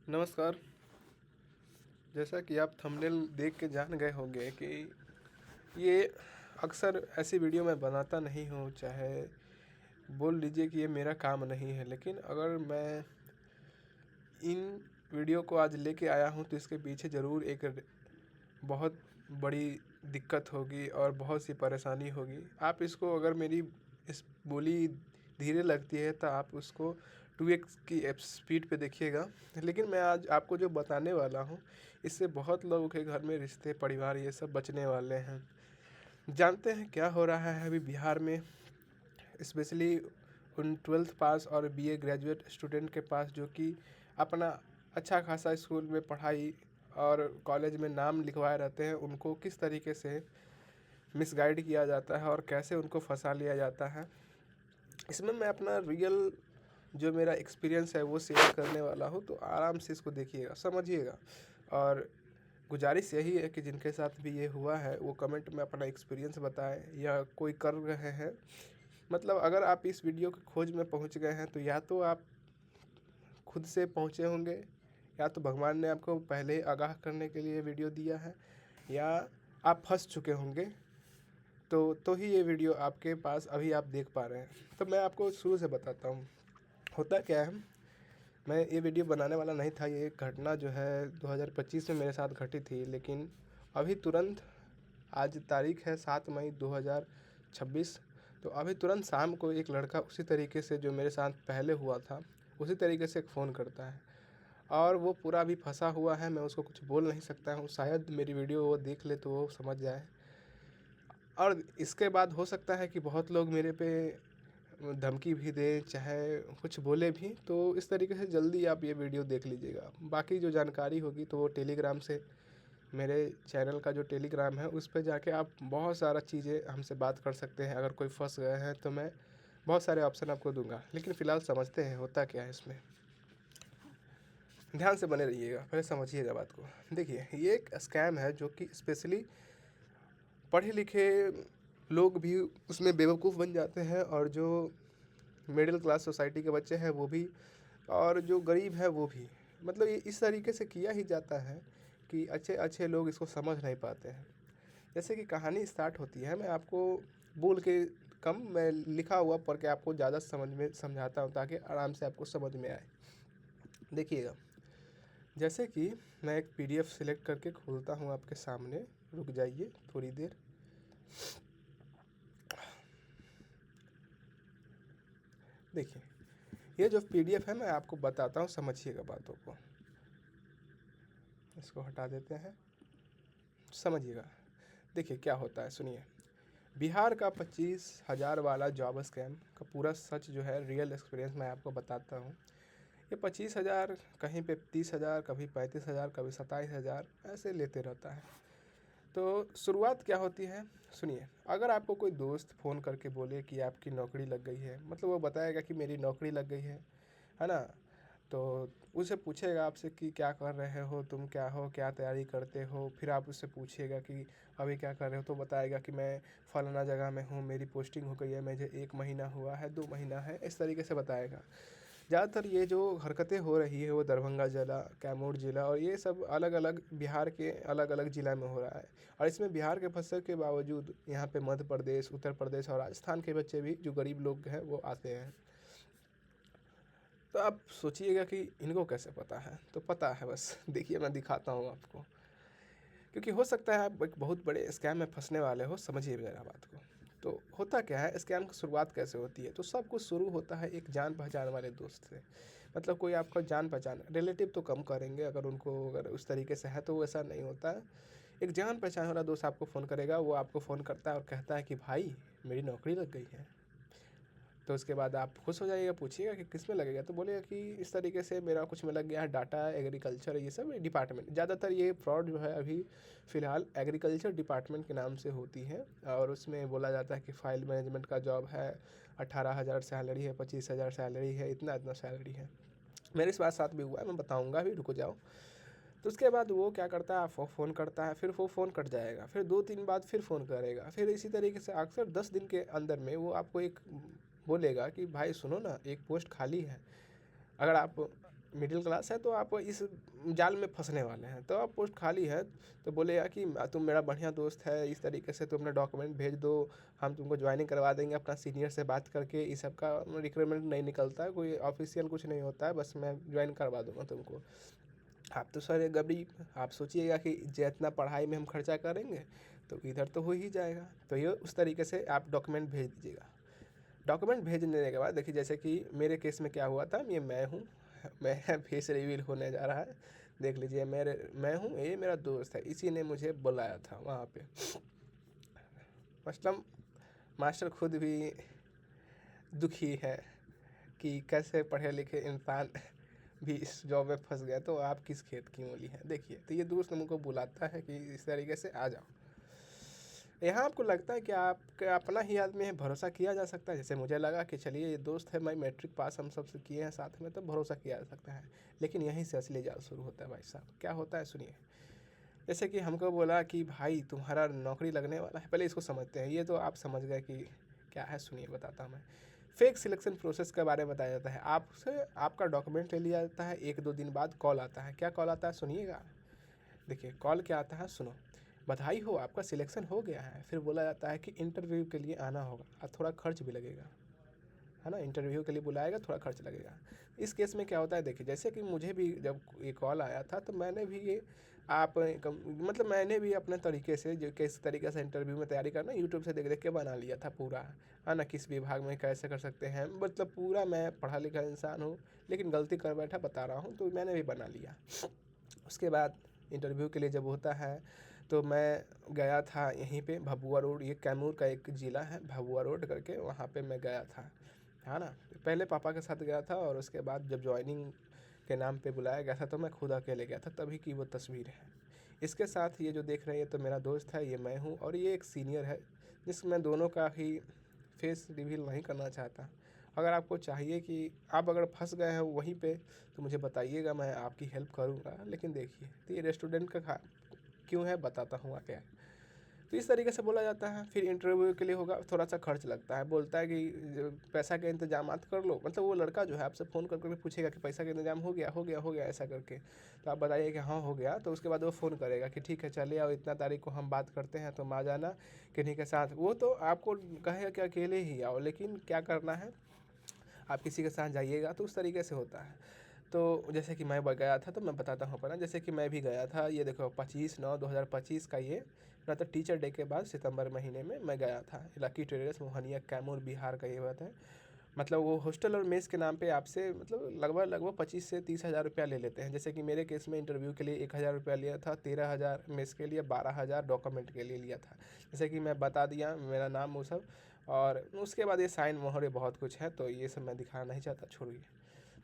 नमस्कार। जैसा कि आप थंबनेल देख के जान गए होंगे कि ये अक्सर ऐसी वीडियो मैं बनाता नहीं हूँ, चाहे बोल लीजिए कि ये मेरा काम नहीं है। लेकिन अगर मैं इन वीडियो को आज लेके आया हूँ तो इसके पीछे ज़रूर एक बहुत बड़ी दिक्कत होगी और बहुत सी परेशानी होगी। आप इसको, अगर मेरी इस बोली धीरे लगती है तो आप उसको 2x की स्पीड पे देखिएगा। लेकिन मैं आज आपको जो बताने वाला हूँ, इससे बहुत लोगों के घर में रिश्ते, परिवार ये सब बचने वाले हैं। जानते हैं क्या हो रहा है अभी बिहार में, स्पेशली उन 12th पास और बीए ग्रेजुएट स्टूडेंट के पास जो कि अपना अच्छा खासा स्कूल में पढ़ाई और कॉलेज में नाम लिखवाए रहते हैं, उनको किस तरीके से मिसगाइड किया जाता है और कैसे उनको फंसा लिया जाता है। इसमें मैं अपना रियल जो मेरा एक्सपीरियंस है वो शेयर करने वाला हूँ, तो आराम से इसको देखिएगा, समझिएगा। और गुजारिश यही है कि जिनके साथ भी ये हुआ है वो कमेंट में अपना एक्सपीरियंस बताएं, या कोई कर रहे हैं। मतलब अगर आप इस वीडियो की खोज में पहुंच गए हैं तो या तो आप खुद से पहुंचे होंगे, या तो भगवान ने आपको पहले ही आगाह करने के लिए वीडियो दिया है, या आप फंस चुके होंगे। तो ही ये वीडियो आपके पास अभी आप देख पा रहे हैं। तो मैं आपको शुरू से बताता हूँ होता क्या है। मैं ये वीडियो बनाने वाला नहीं था। ये एक घटना जो है 2025 में मेरे साथ घटी थी, लेकिन अभी तुरंत, आज तारीख है 7 मई 2026, तो अभी तुरंत शाम को एक लड़का उसी तरीके से जो मेरे साथ पहले हुआ था उसी तरीके से एक फ़ोन करता है, और वो पूरा अभी फंसा हुआ है। मैं उसको कुछ बोल नहीं सकता हूँ, शायद मेरी वीडियो वो देख ले तो वो समझ जाए। और इसके बाद हो सकता है कि बहुत लोग मेरे पे धमकी भी दें, चाहे कुछ बोले भी, तो इस तरीके से जल्दी आप ये वीडियो देख लीजिएगा। बाकी जो जानकारी होगी तो वो टेलीग्राम से, मेरे चैनल का जो टेलीग्राम है उस पे जाके आप बहुत सारा चीज़ें हमसे बात कर सकते हैं। अगर कोई फंस गए हैं तो मैं बहुत सारे ऑप्शन आपको दूंगा। लेकिन फ़िलहाल समझते हैं होता क्या है इसमें। ध्यान से बने रहिएगा, पहले समझिएगा बात को। देखिए, ये एक स्कैम है जो कि स्पेशली पढ़े लिखे लोग भी उसमें बेवकूफ़ बन जाते हैं, और जो मिडिल क्लास सोसाइटी के बच्चे हैं वो भी, और जो गरीब है वो भी। मतलब ये इस तरीके से किया ही जाता है कि अच्छे अच्छे लोग इसको समझ नहीं पाते हैं। जैसे कि कहानी स्टार्ट होती है, मैं आपको बोल के कम, मैं लिखा हुआ पढ़ के आपको ज़्यादा समझ में समझाता हूँ ताकि आराम से आपको समझ में आए। देखिएगा, जैसे कि मैं एक पीडीएफ सिलेक्ट करके खोलता हूँ आपके सामने। रुक जाइए थोड़ी देर। देखिए, ये जो पीडीएफ है मैं आपको बताता हूँ, समझिएगा बातों को। इसको हटा देते हैं, समझिएगा। देखिए क्या होता है, सुनिए। बिहार का 25,000 वाला जॉब स्कैम का पूरा सच जो है, रियल एक्सपीरियंस मैं आपको बताता हूँ। ये 25,000, कहीं पे 30,000, कभी 35,000, कभी 27,000 ऐसे लेते रहता है। तो शुरुआत क्या होती है, सुनिए। अगर आपको कोई दोस्त फ़ोन करके बोले कि आपकी नौकरी लग गई है, मतलब वो बताएगा कि मेरी नौकरी लग गई है ना। तो उसे पूछेगा आपसे कि क्या कर रहे हो तुम, क्या हो, क्या तैयारी करते हो। फिर आप उससे पूछिएगा कि अभी क्या कर रहे हो, तो बताएगा कि मैं फलाना जगह में हूँ, मेरी पोस्टिंग हो गई है, मुझे 1 महीना हुआ है, 2 महीना है, इस तरीके से बताएगा। ज़्यादातर ये जो हरकतें हो रही है वो दरभंगा ज़िला, कैमूर ज़िला और ये सब अलग अलग बिहार के अलग अलग ज़िला में हो रहा है। और इसमें बिहार के फंसने के बावजूद यहाँ पे मध्य प्रदेश, उत्तर प्रदेश और राजस्थान के बच्चे भी, जो गरीब लोग हैं, वो आते हैं। तो आप सोचिएगा कि इनको कैसे पता है, तो पता है, बस देखिए मैं दिखाता हूँ आपको। क्योंकि हो सकता है आप एक बहुत बड़े स्कैम में फंसने वाले हो, समझिए मेरा बात को। तो होता क्या है, स्कैम की शुरुआत कैसे होती है, तो सब कुछ शुरू होता है एक जान पहचान वाले दोस्त से। मतलब कोई आपका जान पहचान, रिलेटिव तो कम करेंगे, अगर उनको अगर उस तरीके से है तो वैसा नहीं होता है। एक जान पहचान वाला दोस्त आपको फ़ोन करेगा, वो आपको फ़ोन करता है और कहता है कि भाई मेरी नौकरी लग गई है। तो उसके बाद आप खुश हो जाइएगा, पूछिएगा कि किस में लगेगा, तो बोलेगा कि इस तरीके से मेरा कुछ में लग गया है, डाटा एग्रीकल्चर, ये सब डिपार्टमेंट। ज़्यादातर ये फ्रॉड जो है अभी फ़िलहाल एग्रीकल्चर डिपार्टमेंट के नाम से होती है, और उसमें बोला जाता है कि फ़ाइल मैनेजमेंट का जॉब है, 18,000 सैलरी है, 25,000 सैलरी है, इतना इतना सैलरी है। मेरे इस बात साथ भी हुआ है, मैं बताऊँगा भी, रुको जाओ। तो उसके बाद वो क्या करता है, फ़ोन करता है, फिर वो फ़ोन कट जाएगा, फिर 2-3 बाद फिर फ़ोन करेगा, फिर इसी तरीके से अक्सर 10 दिन के अंदर में वो आपको एक बोलेगा कि भाई सुनो ना, एक पोस्ट खाली है, अगर आप मिडिल क्लास है तो आप इस जाल में फंसने वाले हैं। तो आप पोस्ट खाली है तो बोलेगा कि तुम मेरा बढ़िया दोस्त है, इस तरीके से तुम अपना डॉक्यूमेंट भेज दो, हम तुमको ज्वाइनिंग करवा देंगे अपना सीनियर से बात करके। इस सब का रिक्वायरमेंट नहीं निकलता है, कोई ऑफिशियल कुछ नहीं होता है, बस मैं ज्वाइन करवा दूंगा तुमको। आप तो सर गरीब, आप सोचिएगा कि जितना पढ़ाई में हम खर्चा करेंगे तो इधर तो हो ही जाएगा। तो ये उस तरीके से आप डॉक्यूमेंट भेज दीजिएगा। डॉक्यूमेंट भेजने के बाद देखिए, जैसे कि मेरे केस में क्या हुआ था, ये मैं हूँ, मैं फेस रिवील होने जा रहा है, देख लीजिए। मैं हूँ, ये मेरा दोस्त है, इसी ने मुझे बुलाया था वहाँ पे। मतलब मास्टर खुद भी दुखी है कि कैसे पढ़े लिखे इंसान भी इस जॉब में फंस गया, तो आप किस खेत की मूली हैं। देखिए, तो ये दोस्त मुझको बुलाता है कि इस तरीके से आ जाओ। यहाँ आपको लगता है कि आपका अपना ही आदमी है, भरोसा किया जा सकता है। जैसे मुझे लगा कि चलिए ये दोस्त है, मैं मैट्रिक पास हम सबसे किए हैं साथ में, तो भरोसा किया जा सकता है। लेकिन यहीं से असली जाल शुरू होता है भाई साहब। क्या होता है सुनिए। जैसे कि हमको बोला कि भाई तुम्हारा नौकरी लगने वाला है, पहले इसको समझते हैं। ये तो आप समझ गए कि क्या है, सुनिए बताता हूँ मैं। फेक सिलेक्शन प्रोसेस के बारे में बताया जाता है। आपसे आपका डॉक्यूमेंट ले लिया जाता है, 1-2 दिन बाद कॉल आता है। क्या कॉल आता है सुनिएगा। देखिए कॉल क्या आता है, सुनो। बधाई हो, आपका सिलेक्शन हो गया है। फिर बोला जाता है कि इंटरव्यू के लिए आना होगा और थोड़ा खर्च भी लगेगा, है ना। इंटरव्यू के लिए बुलाएगा, थोड़ा खर्च लगेगा। इस केस में क्या होता है, देखिए जैसे कि मुझे भी जब ये कॉल आया था तो मैंने भी ये मतलब मैंने भी अपने तरीके से जो किस तरीके से इंटरव्यू में तैयारी करना, यूट्यूब से देख देख के बना लिया था पूरा, है ना। किस विभाग में कैसे कर सकते हैं, मतलब पूरा मैं पढ़ा लिखा इंसान हूँ, लेकिन गलती कर बैठा बता रहा हूँ, तो मैंने भी बना लिया। उसके बाद इंटरव्यू के लिए जब होता है तो मैं गया था यहीं पे भभुआ रोड, ये कैमूर का एक ज़िला है भभुआ रोड करके, वहाँ पे मैं गया था, है ना। पहले पापा के साथ गया था और उसके बाद जब जॉइनिंग के नाम पे बुलाया गया था तो मैं खुद अकेले गया था, तभी की वो तस्वीर है। इसके साथ ये जो देख रहे हैं, ये तो मेरा दोस्त है, ये मैं हूँ, और ये एक सीनियर है जिसमें दोनों का ही फेस रिवील नहीं करना चाहता। अगर आपको चाहिए कि आप अगर फंस गए हैं वहीं पे तो मुझे बताइएगा, मैं आपकी हेल्प करूँगा। लेकिन देखिए, तो ये रेस्टोरेंट का क्यों है बताता हूँ क्या है। तो इस तरीके से बोला जाता है। फिर इंटरव्यू के लिए होगा, थोड़ा सा खर्च लगता है, बोलता है कि पैसा के इंतजाम कर लो। मतलब वो लड़का जो है आपसे फ़ोन कर करके पूछेगा कि पैसा का इंतजाम हो गया, हो गया, हो गया, ऐसा करके। तो आप बताइए कि हाँ हो गया, तो उसके बाद वो फ़ोन करेगा कि ठीक है चलिए आओ, इतना तारीख को हम बात करते हैं, तुम आ जाना किन्हीं के साथ। वो तो आपको कहेगा कि अकेले ही आओ, लेकिन क्या करना है, आप किसी के साथ जाइएगा। तो उस तरीके से होता है। तो जैसे कि मैं गया था, तो मैं बताता हूँ अपना। जैसे कि मैं भी गया था, ये देखो 25/9/2025 का ये मतलब टीचर डे के बाद सितंबर महीने में मैं गया था। लकी ट्रेडर्स मोहनिया कैमूर बिहार का ये बात है। मतलब वो हॉस्टल और मेस के नाम पे आपसे मतलब लगभग 25 से 30 हज़ार रुपया ले लेते हैं। जैसे कि मेरे केस में इंटरव्यू के लिए 1,000 रुपया लिया था, 13,000 मेस के लिए, 12,000 डॉक्यूमेंट के लिए लिया था। जैसे कि मैं बता दिया मेरा नाम वो सब, और उसके बाद ये साइन मोहरे बहुत कुछ है, तो ये सब मैं दिखाना नहीं चाहता, छोड़िए।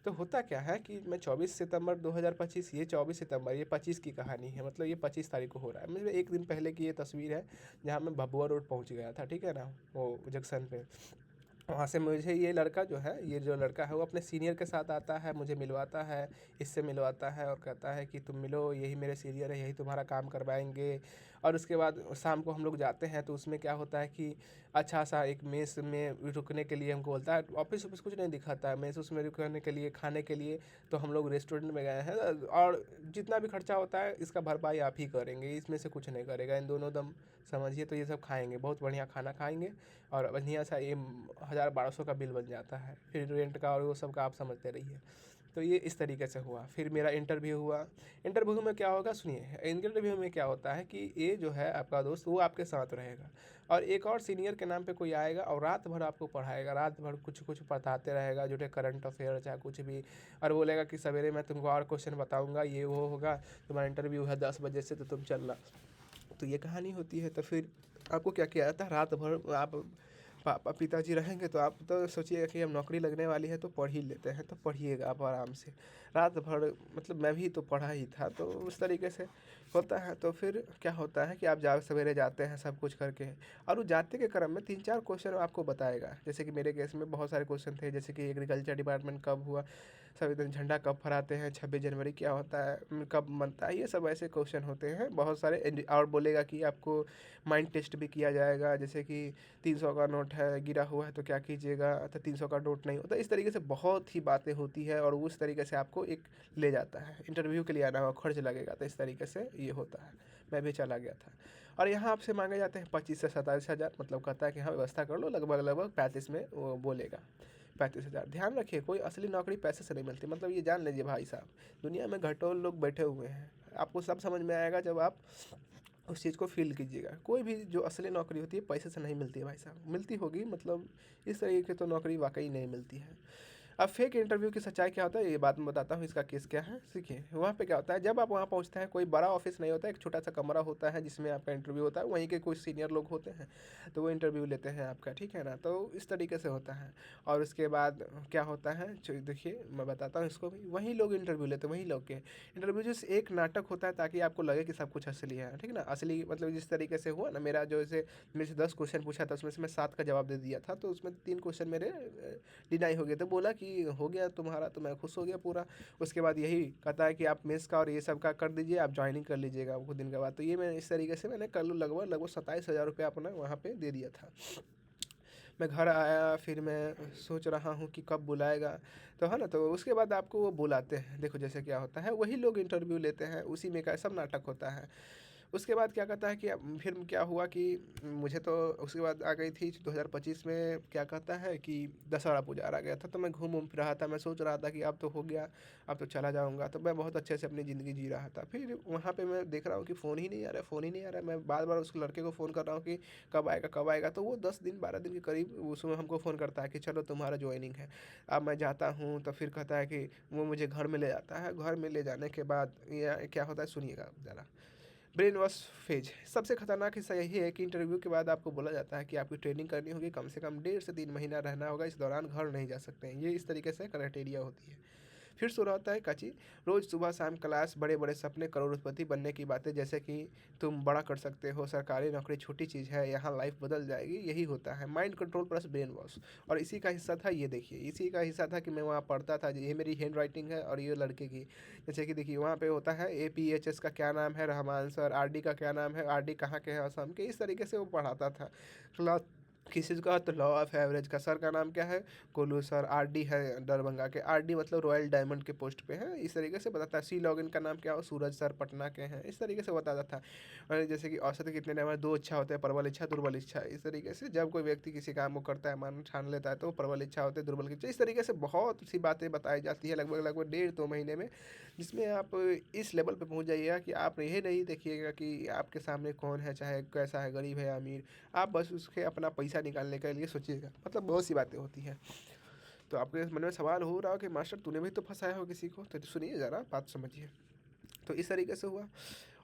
तो होता क्या है कि मैं 24 सितंबर 2025, ये 24 सितंबर, ये 25 की कहानी है, मतलब ये 25 तारीख को हो रहा है। मतलब एक दिन पहले की ये तस्वीर है, जहाँ मैं भभुआ रोड पहुँच गया था, ठीक है ना, वो जंक्शन पे। वहाँ से मुझे ये लड़का जो है, ये जो लड़का है वो अपने सीनियर के साथ आता है, मुझे मिलवाता है, इससे मिलवाता है और कहता है कि तुम मिलो, यही मेरे सीनियर है, यही तुम्हारा काम करवाएंगे। और उसके बाद शाम को हम लोग जाते हैं, तो उसमें क्या होता है कि अच्छा सा एक मेस में रुकने के लिए हमको बोलता है। ऑफिस ऑफिस कुछ नहीं दिखाता है, मेस उसमें रुकने के लिए, खाने के लिए। तो हम लोग रेस्टोरेंट में गए हैं, और जितना भी खर्चा होता है इसका भरपाई आप ही करेंगे, इसमें से कुछ नहीं करेगा। इन दोनों दम समझिए, तो ये सब खाएंगे, बहुत बढ़िया खाना खाएंगे, और बढ़िया सा ये 1,000-1,200 का बिल बन जाता है। फिर रेंट का और वो सब का आप समझते रहिए। तो ये इस तरीके से हुआ। फिर मेरा इंटरव्यू हुआ। इंटरव्यू में क्या होगा सुनिए, इंटरव्यू में क्या होता है कि ये जो है आपका दोस्त, वो आपके साथ रहेगा, और एक और सीनियर के नाम पे कोई आएगा और रात भर आपको पढ़ाएगा, रात भर कुछ कुछ बताते रहेगा, जो करंट अफेयर चाहे कुछ भी। और बोलेगा कि सवेरे मैं तुमको और क्वेश्चन बताऊँगा, ये वो होगा, तुम्हारा इंटरव्यू है 10 बजे से, तो तुम चलना। तो ये कहानी होती है। तो फिर आपको क्या किया जाता है, रात भर आप पापा पिताजी रहेंगे, तो आप तो सोचिएगा कि अब नौकरी लगने वाली है तो पढ़ ही लेते हैं, तो पढ़िएगा आप आराम से रात भर। मतलब मैं भी तो पढ़ा ही था, तो उस तरीके से होता है। तो फिर क्या होता है कि आप सवेरे जाते हैं सब कुछ करके, और वो जाते के क्रम में 3-4 क्वेश्चन आपको बताएगा। जैसे कि मेरे केस में बहुत सारे क्वेश्चन थे, जैसे कि एग्रीकल्चर डिपार्टमेंट कब हुआ, संविधान झंडा कब फहराते हैं, 26 जनवरी क्या होता है, कब मनता है, ये सब ऐसे क्वेश्चन होते हैं बहुत सारे। और बोलेगा कि आपको माइंड टेस्ट भी किया जाएगा, जैसे कि 300 का नोट है गिरा हुआ है तो क्या कीजिएगा, तो 300 का नोट नहीं होता। इस तरीके से बहुत ही बातें होती है और उस तरीके से आपको एक ले जाता है। इंटरव्यू के लिए आना होगा, खर्च लगेगा, तो इस तरीके से ये होता है। मैं भी चला गया था। और यहाँ आपसे मांगे जाते हैं 25 से 27 हज़ार, मतलब कहता है कि हाँ व्यवस्था कर लो, लगभग लगभग 35 में वो बोलेगा। 35 हज़ार। ध्यान रखिए, कोई असली नौकरी पैसे से नहीं मिलती, मतलब ये जान लीजिए भाई साहब, दुनिया में घटोल लोग बैठे हुए हैं। आपको सब समझ में आएगा जब आप उस चीज़ को फील कीजिएगा। कोई भी जो असली नौकरी होती है पैसे से नहीं मिलती है भाई साहब, मिलती होगी मतलब इस तरीके की तो नौकरी वाकई नहीं मिलती है। अब फेक इंटरव्यू की सच्चाई क्या होता है ये बात मैं बताता हूँ, इसका केस क्या है सीखिए। वहाँ पे क्या होता है, जब आप वहाँ पहुँचते हैं, कोई बड़ा ऑफिस नहीं होता है, एक छोटा सा कमरा होता है जिसमें आपका इंटरव्यू होता है, वहीं के कुछ सीनियर लोग होते हैं तो वो इंटरव्यू लेते हैं आपका, ठीक है ना। तो इस तरीके से होता है। और उसके बाद क्या होता है देखिए मैं बताता हूँ इसको भी, वहीं लोग इंटरव्यू लेते हैं, वहीं लोग के इंटरव्यू जैसे एक नाटक होता है ताकि आपको लगे कि सब कुछ असली है, ठीक ना। असली मतलब जिस तरीके से हुआ ना, मेरा जो जैसे मेरे से 10 क्वेश्चन पूछा था उसमें से मैं 7 का जवाब दे दिया था, तो उसमें 3 क्वेश्चन मेरे डिनाई हो गए। तो बोला कि हो गया तुम्हारा, तो मैं खुश हो गया पूरा। उसके बाद यही कहता है कि आप मेंस का और ये सब का कर दीजिए, आप ज्वाइनिंग कर लीजिएगा कुछ दिन के बाद। तो ये मैं इस तरीके से मैंने कर लगभग लगभग 27 हज़ार रुपये अपना वहाँ पे दे दिया था। मैं घर आया, फिर मैं सोच रहा हूँ कि कब बुलाएगा, तो है ना। तो उसके बाद आपको वो बुलाते हैं, देखो जैसे क्या होता है, वही लोग इंटरव्यू लेते हैं, उसी में का सब नाटक होता है। उसके बाद क्या कहता है कि फिर क्या हुआ कि मुझे तो उसके बाद आ गई थी 2025 में, क्या कहता है कि दशहरा पूजा आ गया था। तो मैं घूम फिर रहा था, मैं सोच रहा था कि अब तो हो गया, अब तो चला जाऊंगा। तो मैं बहुत अच्छे से अपनी ज़िंदगी जी रहा था। फिर वहाँ पे मैं देख रहा हूँ कि फ़ोन ही नहीं आ रहा है, फ़ोन ही नहीं आ रहा है। मैं बार बार उस लड़के को फ़ोन कर रहा हूँ कि कब आएगा कब आएगा। तो वो 10 दिन 12 दिन के करीब उसमें हमको फ़ोन करता है कि चलो तुम्हारा ज्वाइनिंग है। अब मैं जाता हूँ तो फिर कहता है कि वो मुझे घर में ले जाता है। घर में ले जाने के बाद ये क्या होता है सुनिएगा ज़रा। ब्रेन वॉश फेज सबसे खतरनाक हिस्सा यही है कि इंटरव्यू के बाद आपको बोला जाता है कि आपकी ट्रेनिंग करनी होगी, कम से कम 1.5 से 3 महीना रहना होगा, इस दौरान घर नहीं जा सकते हैं। ये इस तरीके से क्राइटेरिया होती है। फिर शुरू होता है काची, रोज़ सुबह शाम क्लास, बड़े बड़े सपने, करोड़पति बनने की बातें, जैसे कि तुम बड़ा कर सकते हो, सरकारी नौकरी छोटी चीज़ है, यहाँ लाइफ बदल जाएगी, यही होता है। Mind control plus brain wash. और इसी का हिस्सा था ये, देखिए इसी का हिस्सा था कि मैं वहाँ पढ़ता था। ये मेरी हैंड राइटिंग है और ये लड़के की, जैसे कि देखिए वहाँ पे होता है APHS का क्या नाम है, रहमान सर। RD का क्या नाम है, RD कहाँ के हैं, असम के। इस तरीके से वो पढ़ाता था क्लास। किसी का तो लॉ ऑफ एवरेज का सर का नाम क्या है, कोलू सर। RD है दरभंगा के, RD मतलब रॉयल डायमंड के पोस्ट पे है। इस तरीके से बताता है। सी लॉगिन का नाम क्या हो, सूरज सर पटना के हैं। इस तरीके से बताता था। और जैसे कि औसत कितने नंबर, 2 इच्छा होते हैं, प्रबल इच्छा दुर्बल इच्छा। इस तरीके से जब कोई व्यक्ति किसी काम को करता है, मान ठान लेता है, तो प्रबल इच्छा होते हैं, दुर्बल इच्छा। इस तरीके से बहुत सी बातें बताई जाती है लगभग लगभग 1.5-2 महीने में, जिसमें आप इस लेवल पे पहुंच जाइएगा कि आप ये नहीं देखिएगा कि आपके सामने कौन है, चाहे कैसा है, गरीब है या अमीर। आप बस उसके अपना पैसा निकालने के लिए सोचिएगा। मतलब बहुत सी बातें होती हैं। तो आपके मन में सवाल हो रहा हो कि मास्टर तूने भी तो फंसाया हो किसी को, तो सुनिए ज़रा बात समझिए। तो इस तरीके से हुआ।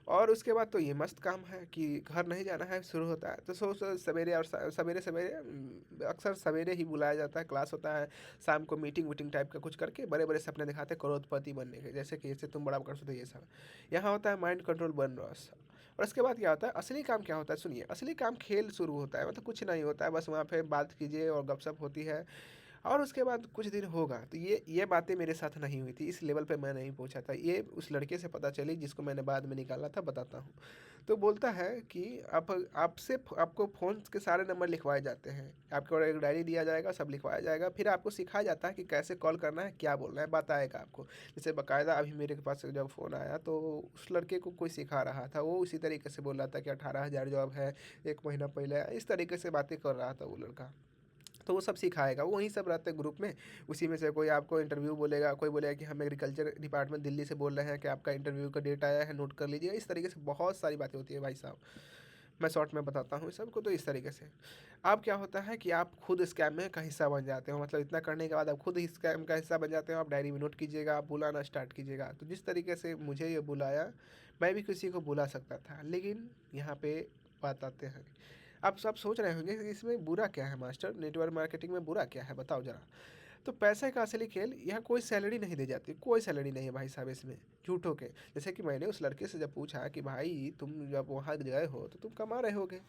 और उसके बाद तो ये मस्त काम है कि घर नहीं जाना है, शुरू होता है तो सवेरे और सवेरे सवेरे अक्सर सवेरे ही बुलाया जाता है, क्लास होता है। शाम को मीटिंग वीटिंग टाइप का कुछ करके बड़े बड़े सपने दिखाते हैं करोड़पति बनने के, जैसे कि इससे तुम बड़ा कर सकते, ये सब यहाँ होता है। माइंड कंट्रोल बन रॉस। और उसके बाद क्या होता है, असली काम क्या होता है सुनिए। असली काम खेल शुरू होता है, मतलब कुछ नहीं होता है, बस वहाँ पे बात कीजिए और गपशप होती है। और उसके बाद कुछ दिन होगा तो ये बातें मेरे साथ नहीं हुई थी, इस लेवल पे मैं नहीं पहुंचा था। ये उस लड़के से पता चली जिसको मैंने बाद में निकाला था, बताता हूँ। तो बोलता है कि आप आपसे आपको फ़ोन के सारे नंबर लिखवाए जाते हैं, आपको एक डायरी दिया जाएगा, सब लिखवाया जाएगा। फिर आपको सिखाया जाता है कि कैसे कॉल करना है, क्या बोलना है, बताएगा आपको। जैसे बाकायदा अभी मेरे के पास जब फ़ोन आया तो उस लड़के को कोई सिखा रहा था, वो उसी तरीके से बोल रहा था कि 18,000 जॉब है, 1 महीना पहले, इस तरीके से बातें कर रहा था वो लड़का। तो वो सब सिखाएगा, वो वहीं सब रहते हैं ग्रुप में। उसी में से कोई आपको इंटरव्यू बोलेगा, कोई बोलेगा कि हम एग्रीकल्चर डिपार्टमेंट दिल्ली से बोल रहे हैं कि आपका इंटरव्यू का डेट आया है, नोट कर लीजिए। इस तरीके से बहुत सारी बातें होती है भाई साहब। मैं शॉर्ट में बताता हूँ सबको। तो इस तरीके से अब क्या होता है कि आप खुद स्कैम में का हिस्सा बन जाते हो। मतलब इतना करने के बाद आप खुद ही स्कैम का हिस्सा बन जाते हो। आप डायरी में नोट कीजिएगा, आप बुलाना स्टार्ट कीजिएगा। तो जिस तरीके से मुझे ये बुलाया, मैं भी किसी को बुला सकता था, लेकिन यहाँ पे बात आते हैं। आप सब सोच रहे होंगे कि इसमें बुरा क्या है मास्टर, नेटवर्क मार्केटिंग में बुरा क्या है, बताओ ज़रा। तो पैसे का असली खेल, यहाँ कोई सैलरी नहीं दी जाती, कोई सैलरी नहीं है भाई साहब इसमें, झूठों के। जैसे कि मैंने उस लड़के से जब पूछा कि भाई तुम जब वहाँ गए हो तो तुम कमा रहे होगे।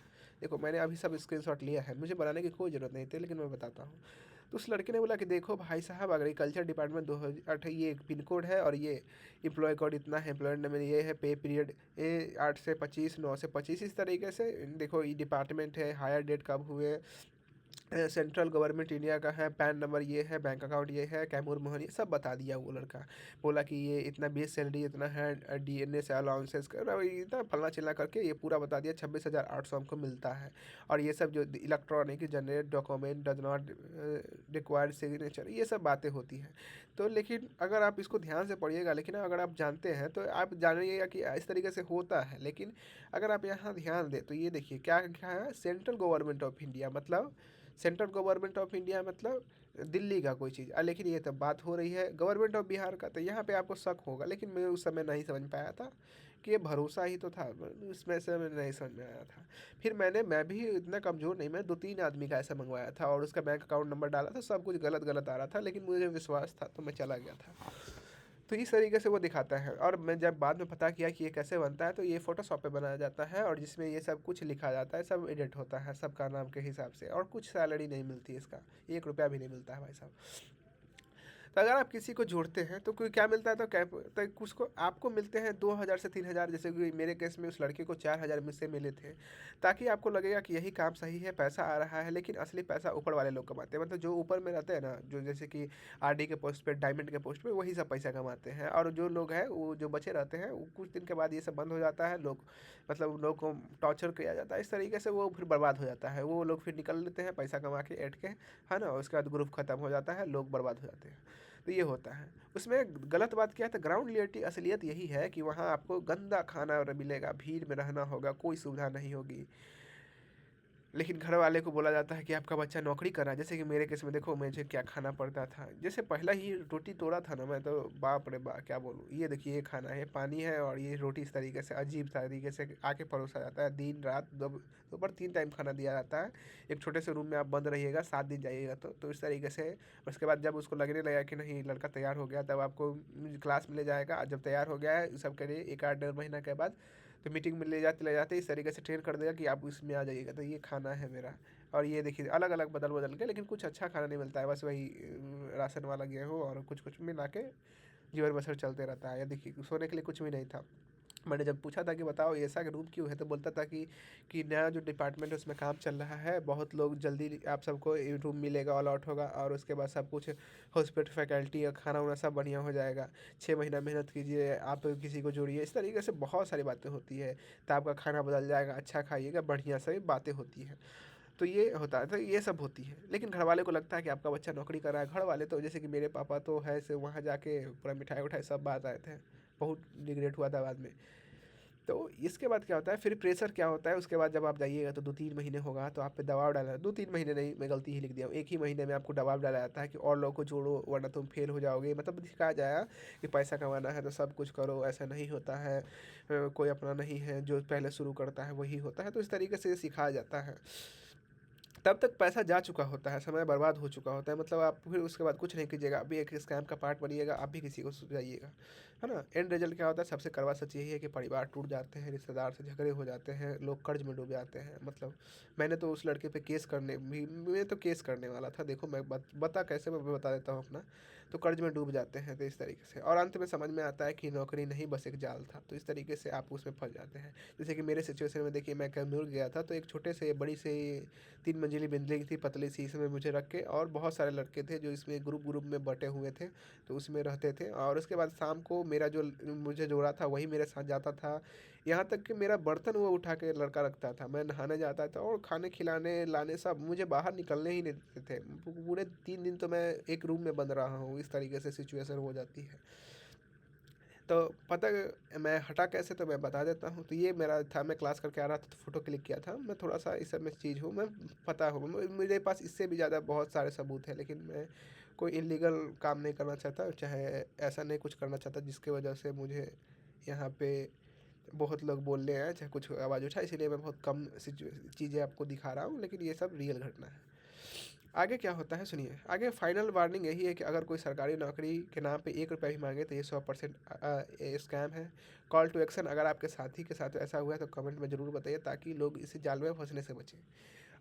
देखो मैंने अभी सब स्क्रीनशॉट लिया है, मुझे बनाने की कोई ज़रूरत नहीं थी, लेकिन मैं बताता हूँ। तो उस लड़के ने बोला कि देखो भाई साहब, एग्रीकल्चर डिपार्टमेंट 2008 ये पिन कोड है और ये एम्प्लॉय कोड इतना है, एम्प्लॉयमेंट नंबर ये है, पे पीरियड ये 8 से 25, 9 से 25, इस तरीके से देखो ये डिपार्टमेंट है, हायर डेट कब हुए, सेंट्रल गवर्नमेंट इंडिया का है, पैन नंबर ये है, बैंक अकाउंट ये है, कैमूर मोहर, ये सब बता दिया वो लड़का। बोला कि ये इतना बेस सैलरी इतना है, डीएनए से अलाउंसेस इतना फलना चिल्ला करके ये पूरा बता दिया, 26,800 हमको मिलता है। और ये सब जो electronic generate document does not required signature, ये सब बातें होती हैं। तो लेकिन अगर आप इसको ध्यान से पढ़िएगा, लेकिन अगर आप जानते हैं तो आप जानिएगा कि इस तरीके से होता है। लेकिन अगर आप यहाँ ध्यान दें तो ये देखिए क्या क्या है, सेंट्रल गवर्नमेंट ऑफ इंडिया मतलब सेंट्रल गवर्नमेंट ऑफ इंडिया मतलब दिल्ली का कोई चीज़। लेकिन ये तब बात हो रही है गवर्नमेंट ऑफ बिहार का, तो यहाँ पे आपको शक होगा, लेकिन मैं उस समय नहीं समझ पाया था कि ये भरोसा ही तो था, उसमें से मैं नहीं समझ में आया था। फिर मैं भी इतना कमज़ोर नहीं, मैं 2-3 आदमी का ऐसा मंगवाया था और उसका बैंक अकाउंट नंबर डाला था, सब कुछ गलत गलत आ रहा था, लेकिन मुझे विश्वास था तो मैं चला गया था। तो इस तरीके से वो दिखाता है। और मैं जब बाद में पता किया कि ये कैसे बनता है, तो ये फ़ोटोशॉप पे बनाया जाता है और जिसमें ये सब कुछ लिखा जाता है, सब एडिट होता है सबका नाम के हिसाब से, और कुछ सैलरी नहीं मिलती इसका, 1 रुपया भी नहीं मिलता है भाई साहब। तो अगर आप किसी को जोड़ते हैं तो कोई क्या मिलता है, तो क्या तो कुछ को आपको मिलते हैं 2,000 से 3,000, जैसे कि मेरे केस में उस लड़के को 4,000 मुझसे मिले थे, ताकि आपको लगेगा कि यही काम सही है, पैसा आ रहा है। लेकिन असली पैसा ऊपर वाले लोग कमाते हैं, मतलब जो ऊपर में रहते हैं ना, जो जैसे कि आरडी के पोस्ट पे, डायमंड के पोस्ट पे, वही सब पैसा कमाते हैं। और जो लोग हैं वो जो बचे रहते हैं, वो कुछ दिन के बाद ये सब बंद हो जाता है, लोग मतलब लोग को टॉर्चर किया जाता है, इस तरीके से वो फिर बर्बाद हो जाता है। वो लोग फिर निकल लेते हैं पैसा कमा के ऐट के, है ना, उसके बाद ग्रुप खत्म हो जाता है, लोग बर्बाद हो जाते हैं। तो ये होता है। उसमें गलत बात क्या है, तो ग्राउंड रियलिटी असलियत यही है कि वहाँ आपको गंदा खाना मिलेगा, भीड़ में रहना होगा, कोई सुविधा नहीं होगी। लेकिन घर वाले को बोला जाता है कि आपका बच्चा नौकरी कर रहा है। जैसे कि मेरे केस में देखो मुझे क्या खाना पड़ता था, जैसे पहला ही रोटी तोड़ा था ना, मैं तो बाप रे बाप क्या बोलूँ। ये देखिए ये खाना है, पानी है, और ये रोटी इस तरीके से अजीब तरीके से आके परोसा जाता है। दिन रात दोपहर 3 टाइम खाना दिया जाता है। एक छोटे से रूम में आप बंद रहिएगा, 7 दिन जाइएगा तो इस तरीके से। उसके बाद जब उसको लगने लगा कि नहीं लड़का तैयार हो गया, तब आपको क्लास में ले जाएगा। जब तैयार हो गया है सब करिए, 1-8 महीना के बाद तो मीटिंग में ले जाते इस तरीके से ट्रेन कर देगा कि आप इसमें आ जाइएगा, तो ये खाना है मेरा। और ये देखिए अलग अलग बदल बदल के, लेकिन कुछ अच्छा खाना नहीं मिलता है, बस वही राशन वाला गेहूँ और कुछ कुछ मिला के जीवन बसर चलते रहता है। या देखिए सोने के लिए कुछ भी नहीं था। मैंने जब पूछा था कि बताओ ऐसा रूम क्यों है, तो बोलता था कि नया जो डिपार्टमेंट है उसमें काम चल रहा है, बहुत लोग जल्दी आप सबको रूम मिलेगा, ऑल आउट होगा, और उसके बाद सब कुछ हॉस्पिटल फैकल्टी और खाना वाना सब बढ़िया हो जाएगा। 6 महीना मेहनत कीजिए, आप किसी को जोड़िए, इस तरीके से बहुत सारी बातें होती है। तो आपका खाना बदल जाएगा, अच्छा खाइएगा, बढ़िया सही बातें होती हैं। तो ये होता है, तो ये सब होती है। लेकिन घर वाले को लगता है कि आपका बच्चा नौकरी कर रहा है। घर वाले तो जैसे कि मेरे पापा तो है से वहाँ जाके पूरा मिठाई उठाई सब बात आए थे, बहुत रिग्रेट हुआ था बाद में। तो इसके बाद क्या होता है, फिर प्रेशर क्या होता है, उसके बाद जब आप जाइएगा तो 2-3 महीने होगा तो आप पे दबाव डाला, 2-3 महीने नहीं, मैं गलती ही लिख दिया हूँ, 1 ही महीने में आपको दबाव डाला जाता है कि और लोगों को जोड़ो वरना तुम फेल हो जाओगे। मतलब दिखाया जाएगा कि पैसा कमाना है तो सब कुछ करो, ऐसा नहीं होता है, कोई अपना नहीं है, जो पहले शुरू करता है वही होता है। तो इस तरीके से सिखाया जाता है। तब तक पैसा जा चुका होता है, समय बर्बाद हो चुका होता है, मतलब आप फिर उसके बाद कुछ नहीं कीजिएगा, आप भी एक स्कैम का पार्ट बनिएगा, आप भी किसी को सुझाइएगा, है ना। एंड रिजल्ट क्या होता है, सबसे कड़वा सच यही है कि परिवार टूट जाते हैं, रिश्तेदार से झगड़े हो जाते हैं, लोग कर्ज में डूब जाते हैं। मतलब मैंने तो उस लड़के पे केस करने भी, मैं तो केस करने वाला था, देखो मैं बता कैसे, मैं बता देता हूँ अपना। तो कर्ज में डूब जाते हैं, तो इस तरीके से, और अंत में समझ में आता है कि नौकरी नहीं बस एक जाल था, तो इस तरीके से आप उसमें फंस जाते हैं। जैसे कि मेरे सिचुएशन में देखिए, मैं कैमूर गया था, तो एक छोटे से बड़ी से 3 मंजिली बिल्डिंग थी पतली सी, इसमें मुझे रख के, और बहुत सारे लड़के थे जो इसमें ग्रुप ग्रुप में बटे हुए थे, तो उसमें रहते थे। और उसके बाद शाम को मेरा जो मुझे जोड़ा था वही मेरे साथ जाता था। यहाँ तक कि मेरा बर्तन वो उठा के लड़का रखता था, मैं नहाने जाता था, और खाने खिलाने लाने सब, मुझे बाहर निकलने ही नहीं देते थे। पूरे 3 दिन तो मैं एक रूम में बंद रहा हूँ, इस तरीके से सिचुएशन हो जाती है। तो पता मैं हटा कैसे, तो मैं बता देता हूँ। तो ये मेरा था, मैं क्लास करके आ रहा था तो फ़ोटो क्लिक किया था। मैं थोड़ा सा इस सब में चीज़ हूँ, मैं पता हो, मेरे पास इससे भी ज़्यादा बहुत सारे सबूत हैं, लेकिन मैं कोई इलीगल काम नहीं करना चाहता, चाहे ऐसा नहीं कुछ करना चाहता जिसकी वजह से मुझे यहाँ पे बहुत लोग बोल रहे हैं, चाहे कुछ आवाज़ उठाए, इसीलिए मैं बहुत कम चीज़ें आपको दिखा रहा हूँ, लेकिन ये सब रियल घटना है। आगे क्या होता है सुनिए, आगे फाइनल वार्निंग यही है कि अगर कोई सरकारी नौकरी के नाम पे 1 रुपया भी मांगे तो ये 100% स्कैम है। कॉल टू एक्शन, अगर आपके साथी के साथ ऐसा हुआ है तो कमेंट में ज़रूर बताइए, ताकि लोग इसी जाल में फंसने से बचें।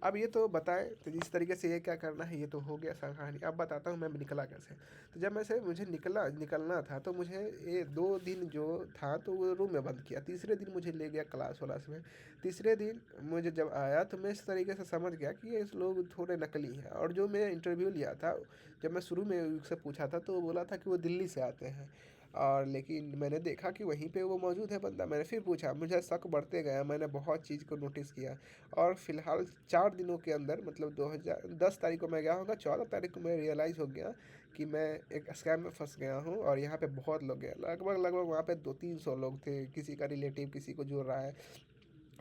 अब ये तो बताएँ, तो जिस तरीके से ये क्या करना है, ये तो हो गया सा कहानी। अब बताता हूँ मैं निकला कैसे। तो जब मैं से मुझे निकलना था, तो मुझे ये 2 दिन जो था तो वो रूम में बंद किया। तीसरे दिन मुझे ले गया क्लास-वलास में। तीसरे दिन मुझे जब आया तो मैं इस तरीके से समझ गया कि ये लोग थोड़े नकली हैं। और जो मैं इंटरव्यू लिया था, जब मैं शुरू में उससे पूछा था तो वो बोला था कि वो दिल्ली से आते हैं। और लेकिन मैंने देखा कि वहीं पे वो मौजूद है बंदा। मैंने फिर पूछा, मुझे शक बढ़ते गया, मैंने बहुत चीज़ को नोटिस किया। और फिलहाल 4 दिनों के अंदर, मतलब 2010 तारीख को मैं गया होगा, 14 तारीख को मैं रियलाइज़ हो गया कि मैं एक स्कैम में फँस गया हूँ। और यहाँ पे बहुत लोग हैं, लगभग वहाँ पे 200-300 लोग थे, किसी का रिलेटिव किसी को जोड़ रहा है।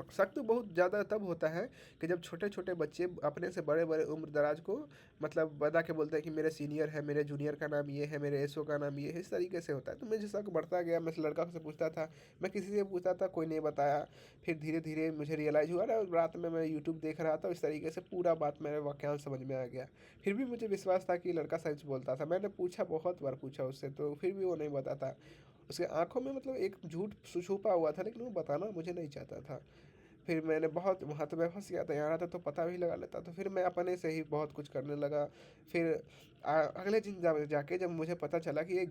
शक तो बहुत ज़्यादा तब होता है कि जब छोटे-छोटे बच्चे अपने से बड़े-बड़े उम्र-दराज को मतलब बता के बोलते हैं कि मेरे सीनियर है, मेरे जूनियर का नाम ये है, मेरे एसओ का नाम ये है, इस तरीके से होता है। तो मुझे शक बढ़ता गया, मैं लड़का से पूछता था, मैं किसी से पूछता था, कोई नहीं बताया। फिर धीरे-धीरे मुझे रियलाइज़ हुआ ना, रात में मैं यूट्यूब देख रहा था, इस तरीके से पूरा बात मेरे वाक्यांश समझ में आ गया। फिर भी मुझे विश्वास था कि लड़का सच बोलता था। मैंने पूछा, बहुत बार पूछा उससे, तो फिर भी वो नहीं बताता। उसके आँखों में मतलब एक झूठ छुपा हुआ था, लेकिन वो बताना मुझे नहीं चाहता था। फिर मैंने बहुत वहाँ तो मैं फँस गया था, यहाँ रहता तो पता भी लगा लेता। तो फिर मैं अपने से ही बहुत कुछ करने लगा। फिर अगले दिन जाके जब मुझे पता चला कि ये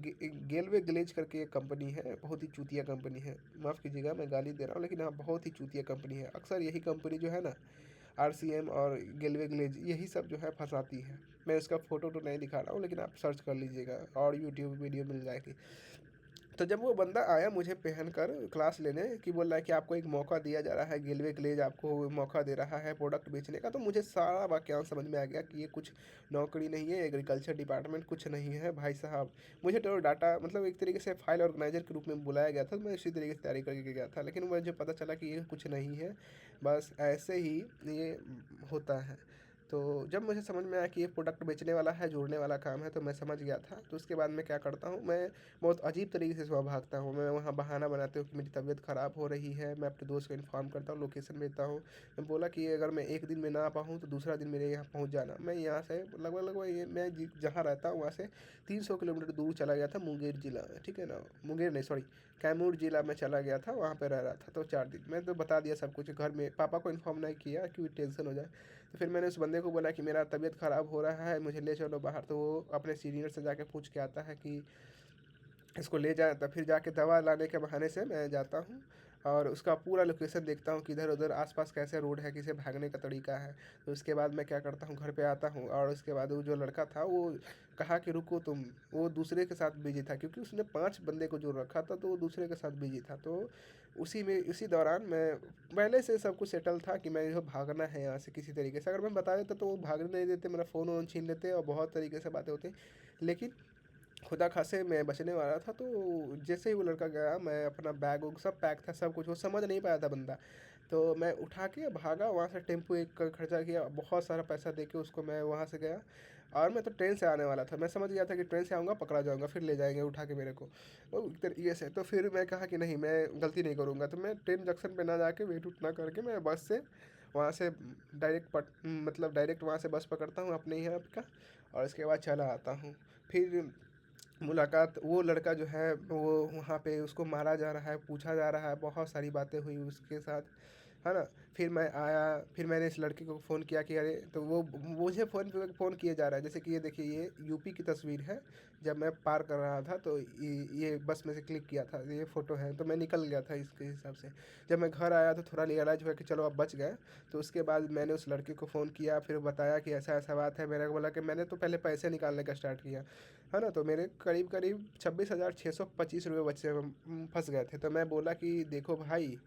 गेलवे ग्लेज करके एक कंपनी है, बहुत ही चूतिया कंपनी है। माफ़ कीजिएगा मैं गाली दे रहा हूँ, लेकिन हाँ, बहुत ही चूतिया कंपनी है। अक्सर यही कंपनी जो है ना, आरसीएम और गेलवे ग्लेज, यही सब जो है फँसाती है। मैं उसका फ़ोटो तो नहीं दिखा रहा हूँ, लेकिन आप सर्च कर लीजिएगा और यूट्यूब वीडियो मिल जाएगी। तो जब वो बंदा आया मुझे पहनकर क्लास लेने, कि बोल रहा है कि आपको एक मौका दिया जा रहा है, गेलवे ग्लेज आपको मौका दे रहा है प्रोडक्ट बेचने का, तो मुझे सारा वाक्यांश समझ में आ गया कि ये कुछ नौकरी नहीं है, एग्रीकल्चर डिपार्टमेंट कुछ नहीं है भाई साहब। मुझे तो डाटा मतलब एक तरीके से फाइल ऑर्गेनाइजर के रूप में बुलाया गया था, तो मैं इसी तरीके से तैयारी करके गया था, लेकिन मुझे पता चला कि ये कुछ नहीं है, बस ऐसे ही ये होता है। तो जब मुझे समझ में आया कि ये प्रोडक्ट बेचने वाला है, जोड़ने वाला काम है, तो मैं समझ गया था। तो उसके बाद मैं क्या करता हूँ, मैं बहुत अजीब तरीके से सुबह भागता हूँ। मैं वहाँ बहाना बनाते हूँ कि मेरी तबीयत ख़राब हो रही है, मैं अपने दोस्त को इन्फॉर्म करता हूँ, लोकेशन भेजता हूँ। मैं बोला कि अगर मैं एक दिन में ना आ पाऊँ तो दूसरा दिन मेरे यहाँ पहुँच जाना। मैं यहाँ से लगभग ये मैं जहाँ रहता हूँ वहाँ से 300 किलोमीटर दूर चला गया था, मुंगेर ज़िला में, ठीक है ना, मुंगेर नहीं सॉरी, कैमूर ज़िला में चला गया था, वहाँ पे रह रहा था। तो 4 दिन मैं तो बता दिया सब कुछ घर में, पापा को इन्फॉर्म नहीं किया क्योंकि टेंशन हो जाए। तो फिर मैंने उस बंदे को बोला कि मेरा तबीयत ख़राब हो रहा है, मुझे ले चलो बाहर। तो वो अपने सीनियर से जाके पूछ के आता है कि इसको ले जाए, तब फिर जाके दवा लाने के बहाने से मैं जाता हूँ और उसका पूरा लोकेशन देखता हूँ कि इधर उधर आसपास कैसे रोड है, किसे भागने का तरीका है। तो उसके बाद मैं क्या करता हूँ, घर पे आता हूँ और उसके बाद वो जो लड़का था वो कहा कि रुको तुम, वो दूसरे के साथ बिजी था क्योंकि उसने 5 बंदे को जो रखा था, तो वो दूसरे के साथ बिजी था। तो उसी दौरान मैं पहले से सब कुछ सेटल था कि मैं जो भागना है यहाँ से किसी तरीके से। अगर मैं बता देता तो वो भागने नहीं देते, मेरा फ़ोन वोन छीन लेते और बहुत तरीके से बातें होती। लेकिन खुदा खासे मैं बचने वाला था। तो जैसे ही वो लड़का गया, मैं अपना बैग वूग सब पैक था, सब कुछ, वो समझ नहीं पाया था बंदा। तो मैं उठा के भागा वहाँ से, टेम्पो एक का खर्चा किया, बहुत सारा पैसा दे के उसको मैं वहाँ से गया। और मैं तो ट्रेन से आने वाला था, मैं समझ गया था कि ट्रेन से आऊँगा पकड़ा जाऊँगा, फिर ले जाएंगे उठा के मेरे को वो एक तरीके से। तो फिर मैं कहा कि नहीं, मैं गलती नहीं करूँगा। तो मैं ट्रेन जंक्शन पे ना जाके वेट उठ ना करके मैं बस से वहाँ से मतलब डायरेक्ट वहाँ से बस पकड़ता हूँ अपने यहाँ का, और इसके बाद चला आता हूँ। फिर मुलाकात, वो लड़का जो है वो वहाँ पे उसको मारा जा रहा है, पूछा जा रहा है, बहुत सारी बातें हुई उसके साथ, है ना। फिर मैं आया, फिर मैंने इस लड़के को फ़ोन किया कि अरे, तो वो मुझे फ़ोन किए जा रहा है, जैसे कि ये देखिए, ये यूपी की तस्वीर है। जब मैं पार कर रहा था तो ये बस में से क्लिक किया था, ये फ़ोटो है, तो मैं निकल गया था इसके हिसाब से। जब मैं घर आया तो थोड़ा रियलाइज़ हुआ कि चलो अब बच गए। तो उसके बाद मैंने उस लड़के को फ़ोन किया, फिर बताया कि ऐसा ऐसा बात है। मैंने बोला कि मैंने तो पहले पैसे निकालने का स्टार्ट किया, है ना। तो मेरे करीब करीब 26,625 रुपये बचे, फंस गए थे। तो मैं बोला कि देखो भाई,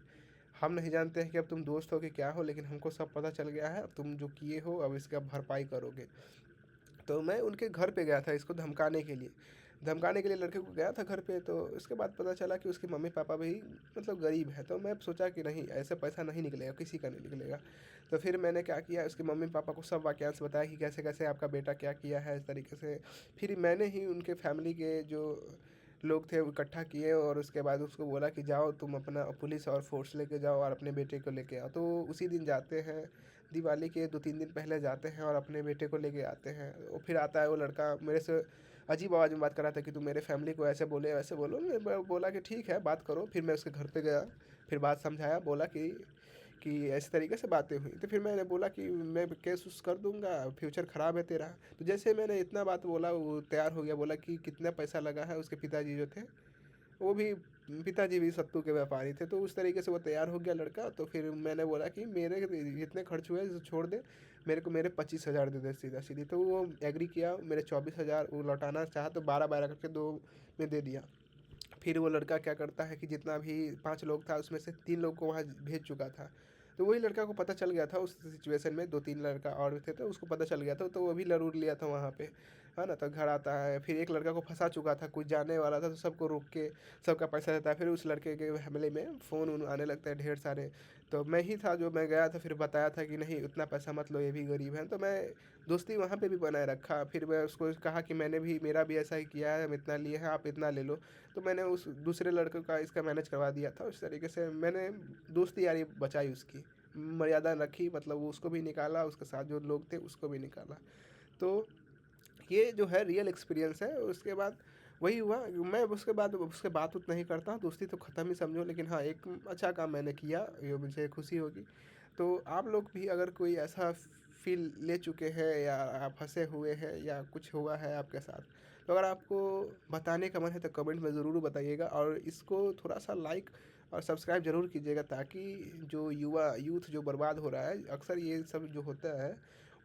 हम नहीं जानते हैं कि अब तुम दोस्त हो कि क्या हो, लेकिन हमको सब पता चल गया है, अब तुम जो किए हो अब इसका भरपाई करोगे। तो मैं उनके घर पे गया था इसको धमकाने के लिए। धमकाने के लिए लड़के को गया था घर पे। तो उसके बाद पता चला कि उसके मम्मी पापा भी मतलब गरीब है। तो मैं सोचा कि नहीं, ऐसे पैसा नहीं निकलेगा, किसी का नहीं निकलेगा। तो फिर मैंने क्या किया, उसके मम्मी पापा को सब वाकयांश बताया कि कैसे कैसे आपका बेटा क्या किया है इस तरीके से। फिर मैंने ही उनके फैमिली के जो लोग थे वो इकट्ठा किए, और उसके बाद उसको बोला कि जाओ तुम अपना पुलिस और फोर्स लेके जाओ और अपने बेटे को लेके आओ। तो उसी दिन जाते हैं, दिवाली के 2-3 दिन पहले जाते हैं और अपने बेटे को लेके आते हैं। वो फिर आता है वो लड़का, मेरे से अजीब आवाज़ में बात कर रहा था कि तुम मेरे फैमिली को ऐसे बोले वैसे बोलो। मैं बोला कि ठीक है बात करो। फिर मैं उसके घर पे गया, फिर बात समझाया, बोला कि कि इस तरीके से बातें हुई। तो फिर मैंने बोला कि मैं केस उस कर दूँगा, फ्यूचर ख़राब है तेरा। तो जैसे मैंने इतना बात बोला वो तैयार हो गया, बोला कि कितना पैसा लगा है। उसके पिताजी जो थे वो भी, पिताजी भी सत्तू के व्यापारी थे, तो उस तरीके से वो तैयार हो गया लड़का। तो फिर मैंने बोला कि मेरे जितने खर्च हुए छोड़ दे, मेरे को मेरे 25,000 दे दे सीधा सीधी। तो वो एग्री किया, मेरे 24,000 वो लौटाना चाहा तो 12-12 करके दो में दे दिया। फिर वो लड़का क्या करता है कि जितना भी 5 लोग था उसमें से 3 लोग को वहाँ भेज चुका था। तो वही लड़का को पता चल गया था उस सिचुएशन में, 2-3 लड़का और थे तो उसको पता चल गया था, तो वो भी लरूर लिया था वहाँ पे, है ना। तो घर आता है, फिर एक लड़का को फंसा चुका था, कुछ जानने वाला था तो सबको रोक के सबका पैसा देता है। फिर उस लड़के के हमले में फ़ोन वोन आने लगता है ढेर सारे। तो मैं ही था जो मैं गया था, फिर बताया था कि नहीं उतना पैसा मत लो, ये भी गरीब है। तो मैं दोस्ती वहाँ पे भी बनाए रखा। फिर मैं उसको कहा कि मैंने भी, मेरा भी ऐसा ही किया है, हम इतना लिए हैं, आप इतना ले लो। तो मैंने उस दूसरे लड़के का इसका मैनेज करवा दिया था। उस तरीके से मैंने दोस्ती यारी बचाई, उसकी मर्यादा रखी, मतलब उसको भी निकाला, उसके साथ जो लोग थे उसको भी निकाला। तो ये जो है रियल एक्सपीरियंस है। उसके बाद वही हुआ, मैं उसके बात उत नहीं करता, दोस्ती तो ख़त्म ही समझो। लेकिन हाँ, एक अच्छा काम मैंने किया, ये मुझे खुशी होगी। तो आप लोग भी अगर कोई ऐसा फ़ील ले चुके हैं या आप फँसे हुए हैं या कुछ हुआ है आपके साथ, तो अगर आपको बताने का मन है तो कमेंट में ज़रूर बताइएगा। और इसको थोड़ा-सा लाइक और सब्सक्राइब ज़रूर कीजिएगा, ताकि जो यूथ जो बर्बाद हो रहा है, अक्सर ये सब जो होता है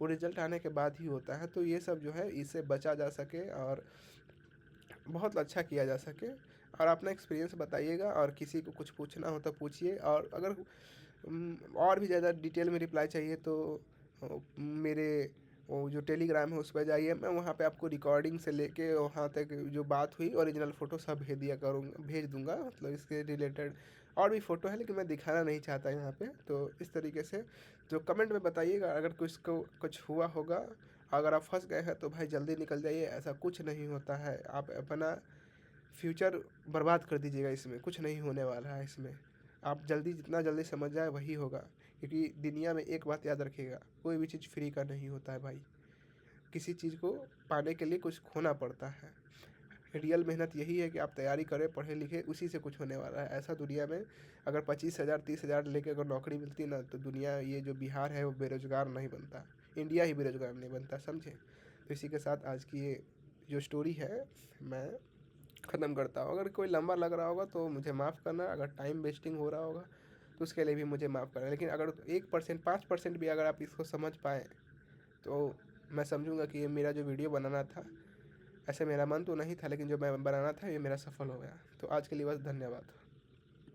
वो रिज़ल्ट आने के बाद ही होता है। तो ये सब जो है इससे बचा जा सके और बहुत अच्छा किया जा सके। और अपना एक्सपीरियंस बताइएगा, और किसी को कुछ पूछना हो तो पूछिए। और अगर और भी ज़्यादा डिटेल में रिप्लाई चाहिए तो मेरे वो जो टेलीग्राम है उस पर जाइए, मैं वहाँ पे आपको रिकॉर्डिंग से लेके वहाँ तक जो बात हुई ओरिजिनल फ़ोटो सब भेज दूँगा। मतलब इसके रिलेटेड और भी फ़ोटो है, लेकिन मैं दिखाना नहीं चाहता यहाँ पे। तो इस तरीके से जो कमेंट में बताइएगा, अगर किसको कुछ हुआ होगा। अगर आप फँस गए हैं तो भाई जल्दी निकल जाइए, ऐसा कुछ नहीं होता है। आप अपना फ्यूचर बर्बाद कर दीजिएगा, इसमें कुछ नहीं होने वाला है। इसमें आप जल्दी, जितना जल्दी समझ जाए वही होगा। क्योंकि दुनिया में एक बात याद रखिएगा, कोई भी चीज़ फ्री का नहीं होता है भाई। किसी चीज़ को पाने के लिए कुछ खोना पड़ता है। रियल मेहनत यही है कि आप तैयारी करें, पढ़े लिखे, उसी से कुछ होने वाला है। ऐसा दुनिया में अगर 25,000 30,000 लेके अगर नौकरी मिलती ना, तो दुनिया, ये जो बिहार है वो बेरोज़गार नहीं बनता, इंडिया ही बेरोज़गार नहीं बनता, समझे। तो इसी के साथ आज की ये जो स्टोरी है मैं ख़त्म करता हूँ। अगर कोई लंबा लग रहा होगा तो मुझे माफ़ करना, अगर टाइम वेस्टिंग हो रहा होगा तो उसके लिए भी मुझे माफ़ करना। लेकिन अगर 1% 5% भी अगर आप इसको समझ पाएँ तो मैं समझूँगा कि ये मेरा जो वीडियो बनाना था, ऐसे मेरा मन तो नहीं था, लेकिन जो मैं बनाना था ये मेरा सफल हो गया। तो आज के लिए बस, धन्यवाद।